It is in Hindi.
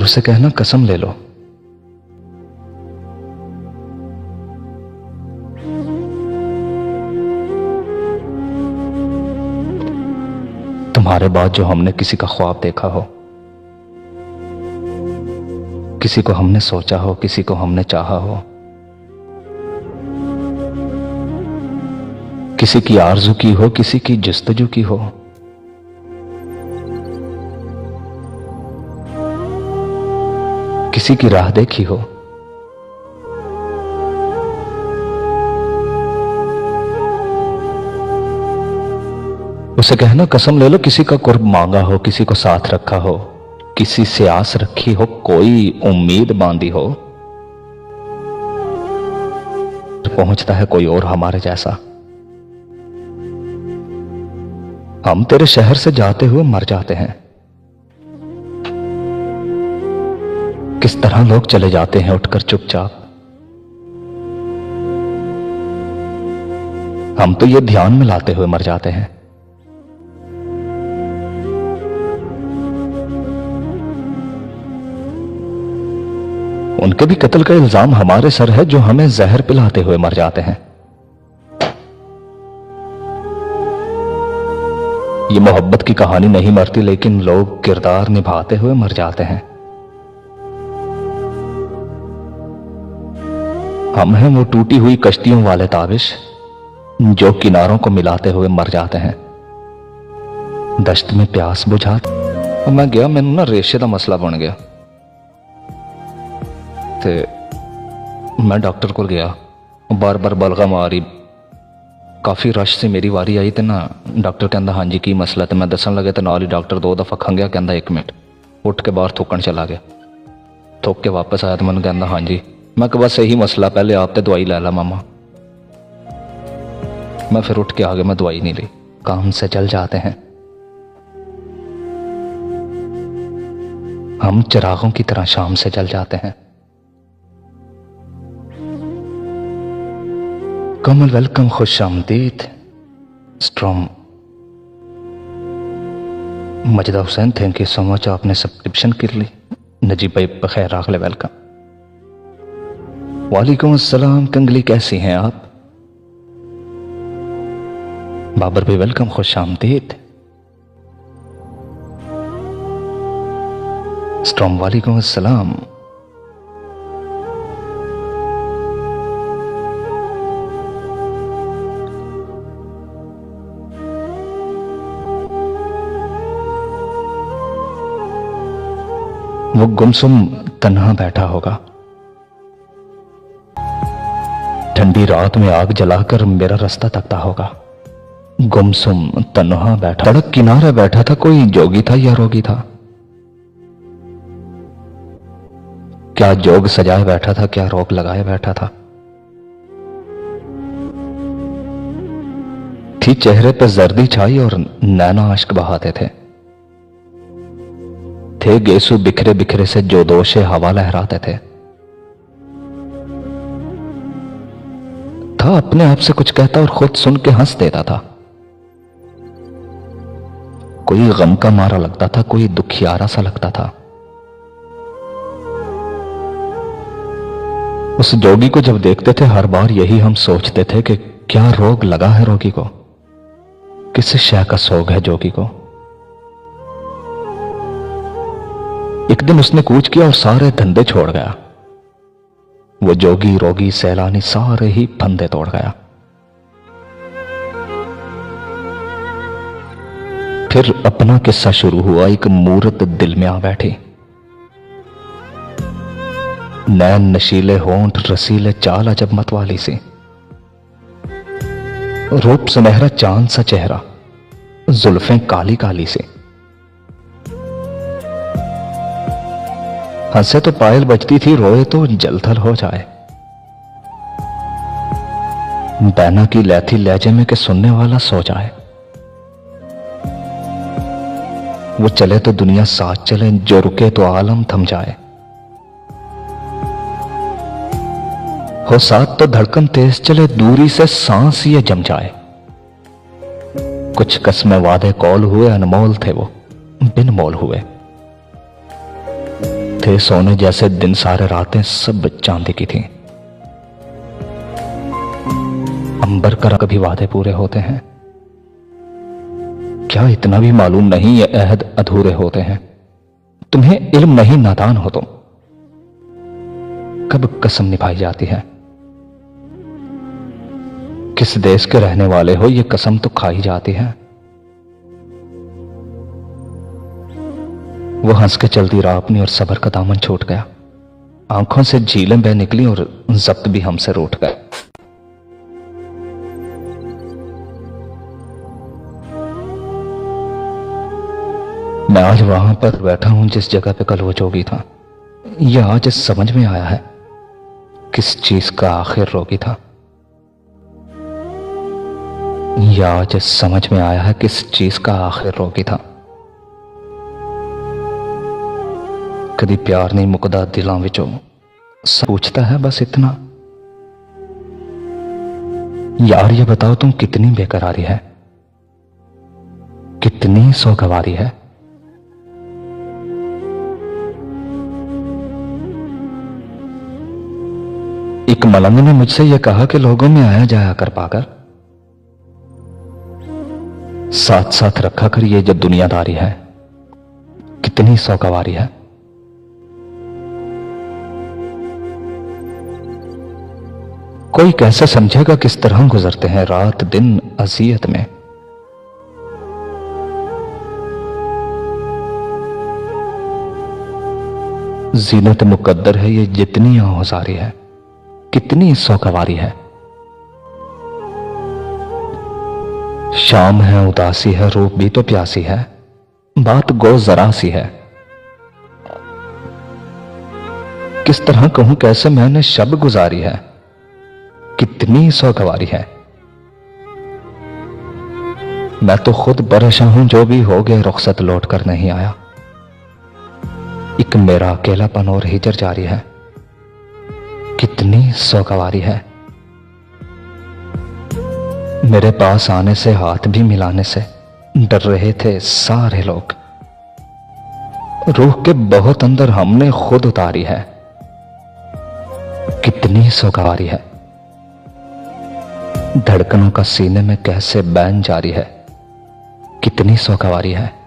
और उसे कहना कसम ले लो। तुम्हारे बाद जो हमने किसी का ख्वाब देखा हो, किसी को हमने सोचा हो, किसी को हमने चाहा हो, किसी की आरज़ू की हो, किसी की जस्तजू की हो, किसी की राह देखी हो, उसे कहना कसम ले लो। किसी का कुर्ब मांगा हो, किसी को साथ रखा हो, किसी से आस रखी हो, कोई उम्मीद बांधी हो, पहुंचता है कोई और हमारे जैसा। हम तेरे शहर से जाते हुए मर जाते हैं। किस तरह लोग चले जाते हैं उठकर चुपचाप। हम तो ये ध्यान में लाते हुए मर जाते हैं। उनके भी कत्ल का इल्जाम हमारे सर है जो हमें जहर पिलाते हुए मर जाते हैं। ये मोहब्बत की कहानी नहीं मरती, लेकिन लोग किरदार निभाते हुए मर जाते हैं। हम हैं वो टूटी हुई कश्तियों वाले ताबिश जो किनारों को मिलाते हुए मर जाते हैं। दश्त में प्यास बुझा मैं गया, मैनू ना रेशे का मसला बन गया ते मैं डॉक्टर को गया, बार बार बलगम आ रही, काफ़ी रश से मेरी वारी आई तो ना डॉक्टर कहता हाँ जी की मसला, तो मैं दसन लगे तो नाल ही डॉक्टर 2 दफ़ा खंघिया, कहता 1 मिनट, उठ के बाहर थूकन चला गया। थूक के वापस आया तो मैंने कहता हाँ जी। मैं कहा बस यही मसला, पहले आप तो दवाई ला ला मामा। मैं फिर उठ के आ गया, मैं दवाई नहीं ली। काम से जल जाते हैं हम, चिरागों की तरह शाम से जल जाते हैं। कमल वेलकम, खुश आमदीद। Storm मजदा Hussain, thank you so much, आपने सब्सक्रिप्शन कर ली। नजीब भाई बखैर आखले वेलकम। वालेकुम अस्सलाम, कंगली कैसी हैं आप? बाबर भाई वेलकम, खुश आमदीद। स्ट्रॉम वालेकुम अस्सलाम। वो गुमसुम तन्हा बैठा होगा, ठंडी रात में आग जलाकर मेरा रास्ता तकता होगा। गुमसुम तन्हा बैठा, सड़क किनारे बैठा था, कोई जोगी था या रोगी था? क्या जोग सजाए बैठा था, क्या रोग लगाए बैठा था? थी चेहरे पर जर्दी छाई और नैना अश्क बहाते थे गेसू बिखरे बिखरे से जो दोषे हवा लहराते थे। था अपने आप से कुछ कहता और खुद सुन के हंस देता था। कोई गम का मारा लगता था, कोई दुखियारा सा लगता था। उस जोगी को जब देखते थे हर बार यही हम सोचते थे कि क्या रोग लगा है रोगी को, किस शय का सोग है जोगी को। एक दिन उसने कूच किया और सारे धंधे छोड़ गया। वो जोगी रोगी सैलानी सारे ही फंदे तोड़ गया। फिर अपना किस्सा शुरू हुआ। एक मूरत दिल में आ बैठी, नैन नशीले होंठ रसीले चाल अजब मत वाली सी, रूप सुनहरा चांद सा चेहरा, जुल्फें काली काली सी। हंसे तो पायल बजती थी, रोए तो जलथल हो जाए। बैना की लैथी लहजे में के सुनने वाला सो जाए। वो चले तो दुनिया साथ चले, जो रुके तो आलम थम जाए। हो साथ तो धड़कन तेज चले, दूरी से सांस ये जम जाए। कुछ कसमें वादे कौल हुए, अनमोल थे वो बिन मोल हुए। थे थे सोने जैसे दिन, सारे रातें सब चांदी की थी। अंबर का कभी वादे पूरे होते हैं क्या? इतना भी मालूम नहीं ये अहद अधूरे होते हैं। तुम्हें इल्म नहीं, नादान हो तुम। कब कसम निभाई जाती है? किस देश के रहने वाले हो, ये कसम तो खाई जाती है। वो हंस के चलती रहा अपनी और सबर का दामन छूट गया। आंखों से झीलें बह निकली और जब्त भी हमसे रूठ गए। मैं आज वहां पर बैठा हूं जिस जगह पे कल वो जोगी था। यह आज समझ में आया है किस चीज का आखिर रोगी था। यह आज समझ में आया है किस चीज का आखिर रोगी था। कदी प्यार नहीं मुकदा दिलों विचों, पूछता है बस इतना, यार ये बताओ तुम कितनी बेकरारी है, कितनी सोगवारी है। एक मलंग ने मुझसे यह कहा कि लोगों में आया जाया कर पाकर, साथ साथ रखा कर ये जब दुनियादारी है, कितनी सौगवारी है। कोई कैसे समझेगा किस तरह गुजरते हैं रात दिन अजियत में। जीनत मुकद्दर है ये जितनी औजारी है, कितनी सौगवारी है। शाम है उदासी है, रूप भी तो प्यासी है, बात गो जरा सी है। किस तरह कहूं कैसे मैंने शब गुजारी है, कितनी सौगवारी है। मैं तो खुद परेशान हूं, जो भी हो गया रुखसत लौट कर नहीं आया। एक मेरा अकेलापन और हिजर जारी है, कितनी सौगवारी है। मेरे पास आने से, हाथ भी मिलाने से डर रहे थे सारे लोग। रूह के बहुत अंदर हमने खुद उतारी है, कितनी सौगवारी है। धड़कनों का सीने में कैसे बैन जारी है, कितनी सौगवारी है।